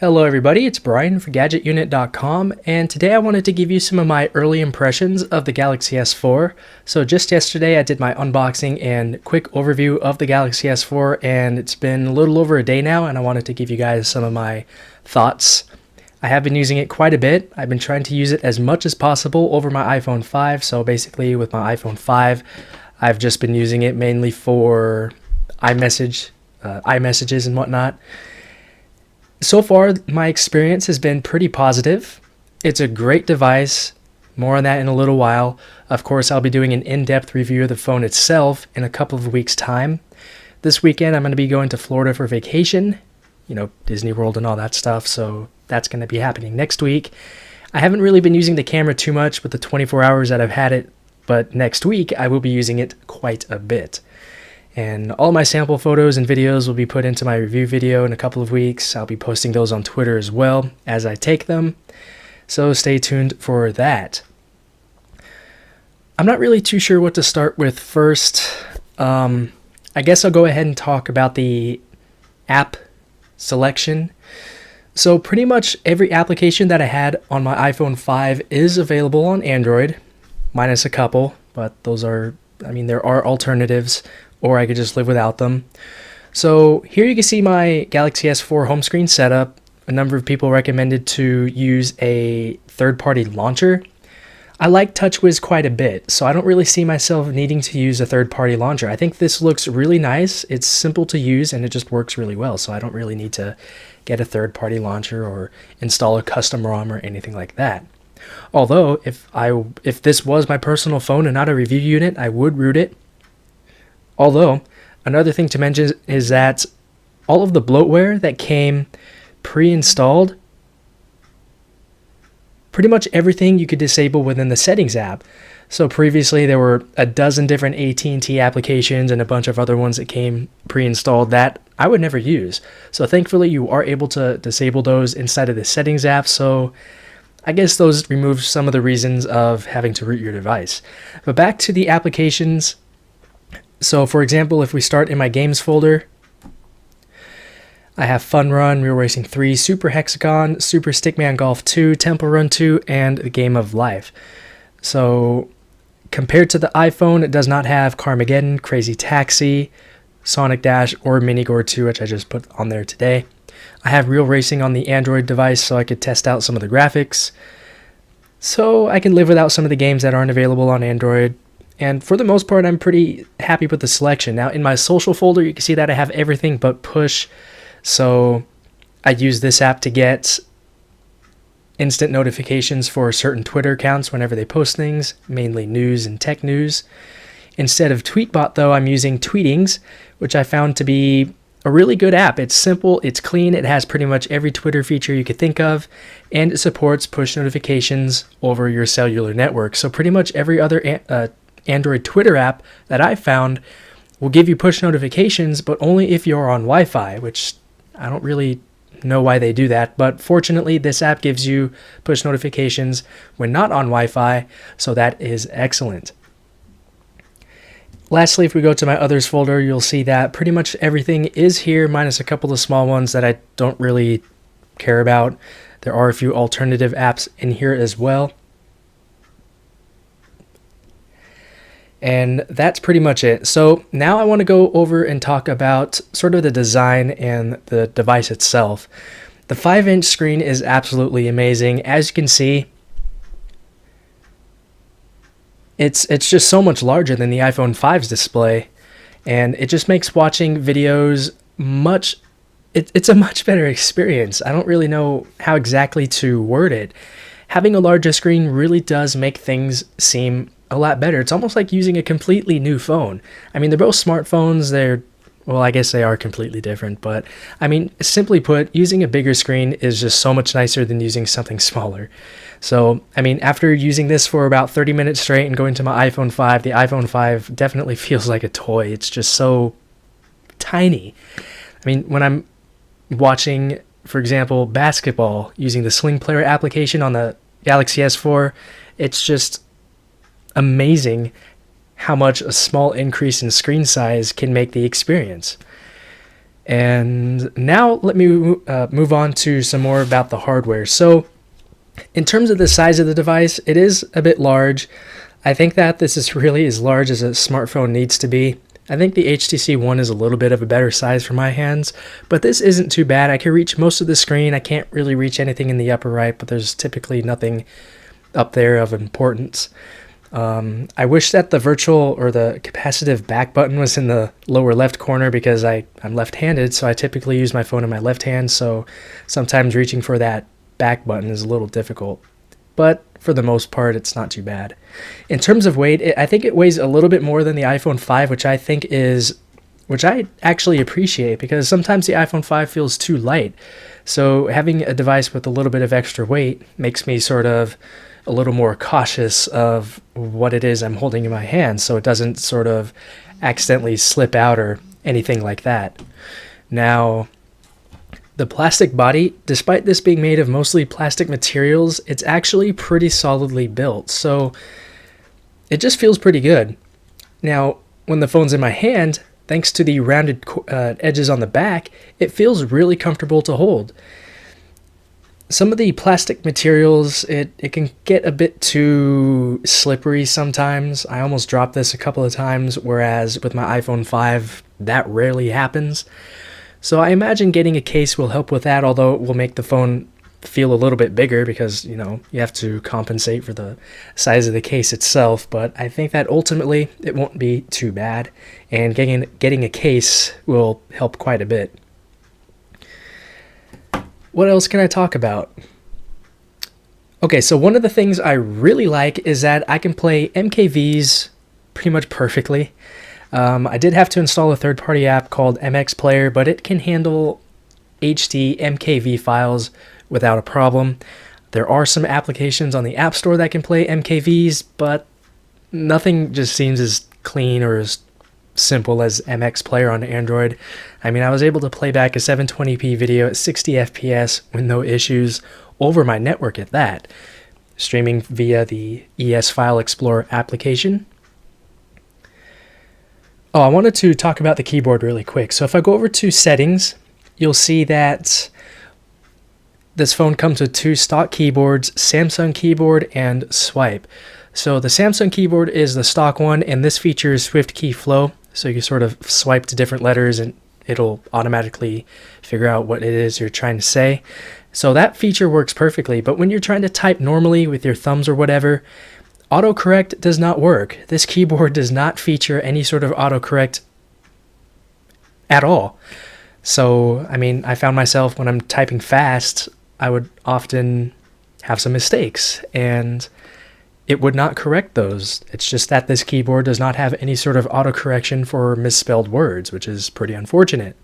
Hello everybody, it's Brian for GadgetUnit.com, and today I wanted to give you some of my early impressions of the Galaxy S4. So just yesterday I did my unboxing and quick overview of the Galaxy S4, and it's been a little over a day now, and I wanted to give you guys some of my thoughts. I have been using it quite a bit. I've been trying to use it as much as possible over my iPhone 5, so basically with my iPhone 5, I've just been using it mainly for iMessages and whatnot. So far, my experience has been pretty positive. It's a great device. More on that in a little while. Of course, I'll be doing an in-depth review of the phone itself in a couple of weeks' time. This weekend, I'm going to be going to Florida for vacation. You know, Disney World and all that stuff, so that's going to be happening next week. I haven't really been using the camera too much with the 24 hours that I've had it, but next week, I will be using it quite a bit. And all my sample photos and videos will be put into my review video in a couple of weeks. I'll be posting those on Twitter as well as I take them. So stay tuned for that. I'm not really too sure what to start with first. I guess I'll go ahead and talk about the app selection. So pretty much every application that I had on my iPhone 5 is available on Android, minus a couple, but those are, there are alternatives, or I could just live without them. So here you can see my Galaxy S4 home screen setup. A number of people recommended to use a third-party launcher. I like TouchWiz quite a bit, so I don't really see myself needing to use a third-party launcher. I think this looks really nice. It's simple to use and it just works really well, so I don't really need to get a third-party launcher or install a custom ROM or anything like that. Although, if this was my personal phone and not a review unit, I would root it. Although, another thing to mention is that all of the bloatware that came pre-installed, pretty much everything you could disable within the settings app. So previously there were a dozen different AT&T applications and a bunch of other ones that came pre-installed that I would never use. So thankfully you are able to disable those inside of the settings app. So I guess those remove some of the reasons of having to root your device. But back to the applications. So for example, if we start in my games folder, I have Fun Run, Real Racing 3, Super Hexagon, Super Stickman Golf 2, Temple Run 2, and the Game of Life. So compared to the iPhone, it does not have Carmageddon, Crazy Taxi, Sonic Dash, or Minigore 2, which I just put on there today. I have Real Racing on the Android device so I could test out some of the graphics. So I can live without some of the games that aren't available on Android. And for the most part, I'm pretty happy with the selection. Now, in my social folder, you can see that I have everything but Push. So I use this app to get instant notifications for certain Twitter accounts whenever they post things, mainly news and tech news. Instead of Tweetbot, though, I'm using Tweetings, which I found to be a really good app. It's simple, it's clean, it has pretty much every Twitter feature you could think of, and it supports push notifications over your cellular network. So pretty much every other Android Twitter app that I found will give you push notifications, but only if you're on Wi-Fi, which I don't really know why they do that. But fortunately, this app gives you push notifications when not on Wi-Fi, so that is excellent. Lastly, if we go to my others folder, you'll see that pretty much everything is here, minus a couple of small ones that I don't really care about. There are a few alternative apps in here as well. And that's pretty much it. So now I want to go over and talk about sort of the design and the device itself. The 5-inch screen is absolutely amazing. As you can see, it's just so much larger than the iPhone 5's display, and it just makes watching videos it's a much better experience. I don't really know how exactly to word it. Having a larger screen really does make things seem a lot better. It's almost like using a completely new phone. They're both smartphones. Well, I guess they are completely different, but simply put, using a bigger screen is just so much nicer than using something smaller. So, after using this for about 30 minutes straight and going to my iPhone 5, the iPhone 5 definitely feels like a toy. It's just so tiny. When I'm watching, for example, basketball using the Sling Player application on the Galaxy S4, it's just amazing how much a small increase in screen size can make the experience. And now let me move on to some more about the hardware. So in terms of the size of the device, it is a bit large. I think that this is really as large as a smartphone needs to be. I think the HTC One is a little bit of a better size for my hands, but this isn't too bad. I can reach most of the screen. I can't really reach anything in the upper right, but there's typically nothing up there of importance. I wish that the virtual or the capacitive back button was in the lower left corner because I'm left-handed, so I typically use my phone in my left hand, so sometimes reaching for that back button is a little difficult. But for the most part, it's not too bad. In terms of weight, I think it weighs a little bit more than the iPhone 5, which I actually appreciate because sometimes the iPhone 5 feels too light. So having a device with a little bit of extra weight makes me sort of a little more cautious of what it is I'm holding in my hand, so it doesn't sort of accidentally slip out or anything like that. Now, the plastic body, despite this being made of mostly plastic materials, it's actually pretty solidly built, so it just feels pretty good. Now, when the phone's in my hand, thanks to the rounded edges on the back, it feels really comfortable to hold. Some of the plastic materials, it can get a bit too slippery sometimes. I almost dropped this a couple of times, whereas with my iPhone 5, that rarely happens. So I imagine getting a case will help with that, although it will make the phone feel a little bit bigger because, you have to compensate for the size of the case itself. But I think that ultimately it won't be too bad, and getting a case will help quite a bit. What else can I talk about? Okay, so one of the things I really like is that I can play MKVs pretty much perfectly. I did have to install a third-party app called MX Player, but it can handle HD MKV files without a problem. There are some applications on the App Store that can play MKVs, but nothing just seems as clean or as simple as MX Player on Android. I mean, I was able to play back a 720p video at 60 FPS with no issues over my network at that, streaming via the ES File Explorer application. Oh, I wanted to talk about the keyboard really quick. So if I go over to settings, you'll see that this phone comes with two stock keyboards, Samsung keyboard and swipe. So the Samsung keyboard is the stock one, and this features Swift Key Flow. So you sort of swipe to different letters and it'll automatically figure out what it is you're trying to say. So that feature works perfectly, but when you're trying to type normally with your thumbs or whatever, autocorrect does not work. This keyboard does not feature any sort of autocorrect at all. So, I mean, I found myself when I'm typing fast, I would often have some mistakes, and it would not correct those. It's just that this keyboard does not have any sort of autocorrection for misspelled words, which is pretty unfortunate.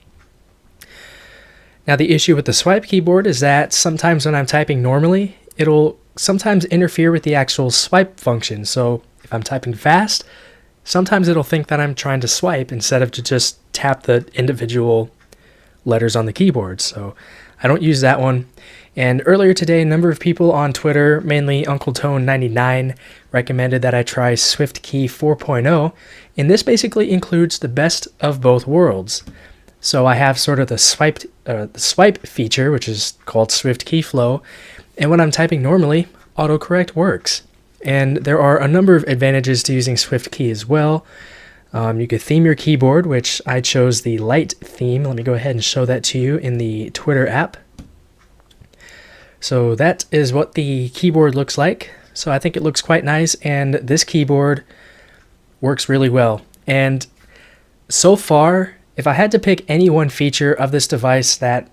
Now, the issue with the swipe keyboard is that sometimes when I'm typing normally, it'll sometimes interfere with the actual swipe function. So if I'm typing fast, sometimes it'll think that I'm trying to swipe instead of to just tap the individual letters on the keyboard. So I don't use that one. And earlier today, a number of people on Twitter, mainly UncleTone99, recommended that I try SwiftKey 4.0, and this basically includes the best of both worlds. So I have sort of the swipe feature, which is called Swift Key Flow, and when I'm typing normally, autocorrect works. And there are a number of advantages to using Swift Key as well. You could theme your keyboard, which I chose the light theme. Let me go ahead and show that to you in the Twitter app. So that is what the keyboard looks like. So I think it looks quite nice, and this keyboard works really well. And so far, if I had to pick any one feature of this device that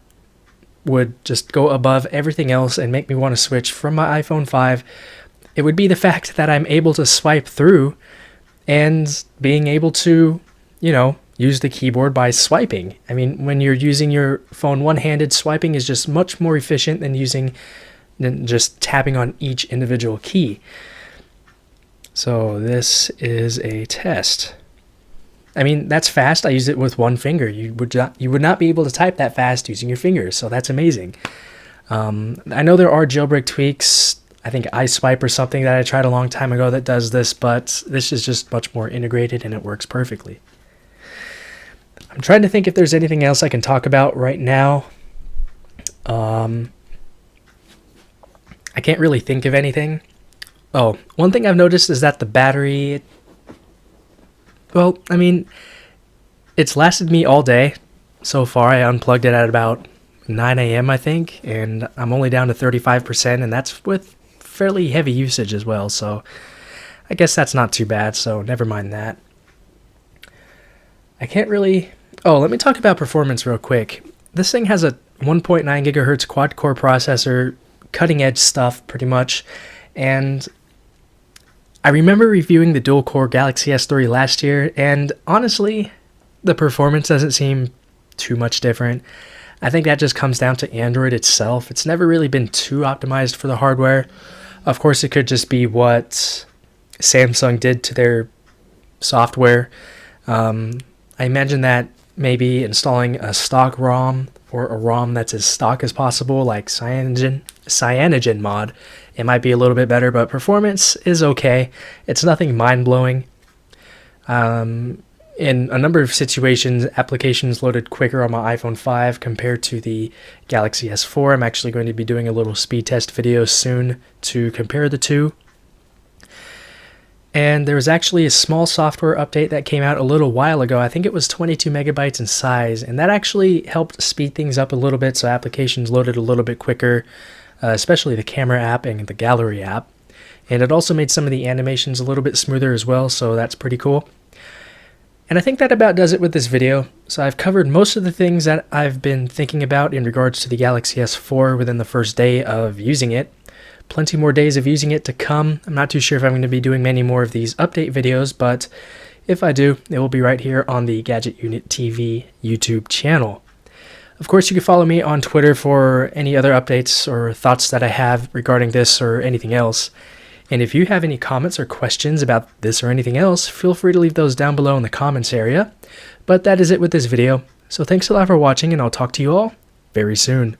would just go above everything else and make me want to switch from my iPhone 5, it would be the fact that I'm able to swipe through and being able to, use the keyboard by swiping. I mean, when you're using your phone one-handed, swiping is just much more efficient than just tapping on each individual key. So this is a test. I mean, that's fast. I use it with one finger. You would not be able to type that fast using your fingers, so that's amazing. I know there are jailbreak tweaks. I think iSwipe or something that I tried a long time ago that does this, but this is just much more integrated and it works perfectly. I'm trying to think if there's anything else I can talk about right now. I can't really think of anything. Oh, one thing I've noticed is that the battery, well, I mean, it's lasted me all day so far. I unplugged it at about 9 a.m. I think, and I'm only down to 35%, and that's with fairly heavy usage as well, so I guess that's not too bad, so never mind that. I can't really... Oh, let me talk about performance real quick. This thing has a 1.9 gigahertz quad-core processor, cutting-edge stuff, pretty much, and I remember reviewing the dual-core Galaxy S3 last year, and honestly, the performance doesn't seem too much different. I think that just comes down to Android itself. It's never really been too optimized for the hardware. Of course, it could just be what Samsung did to their software. I imagine that maybe installing a stock ROM or a ROM that's as stock as possible, like Cyanogen mod, it might be a little bit better, but performance is okay. It's nothing mind-blowing. In a number of situations, applications loaded quicker on my iPhone 5 compared to the Galaxy S4. I'm actually going to be doing a little speed test video soon to compare the two. And there was actually a small software update that came out a little while ago. I think it was 22 megabytes in size, and that actually helped speed things up a little bit, so applications loaded a little bit quicker, especially the camera app and the gallery app. And it also made some of the animations a little bit smoother as well, so that's pretty cool. And I think that about does it with this video. So I've covered most of the things that I've been thinking about in regards to the Galaxy S4 within the first day of using it. Plenty more days of using it to come. I'm not too sure if I'm going to be doing many more of these update videos, but if I do, it will be right here on the Gadget Unit TV YouTube channel. Of course, you can follow me on Twitter for any other updates or thoughts that I have regarding this or anything else. And if you have any comments or questions about this or anything else, feel free to leave those down below in the comments area. But that is it with this video. So thanks a lot for watching, and I'll talk to you all very soon.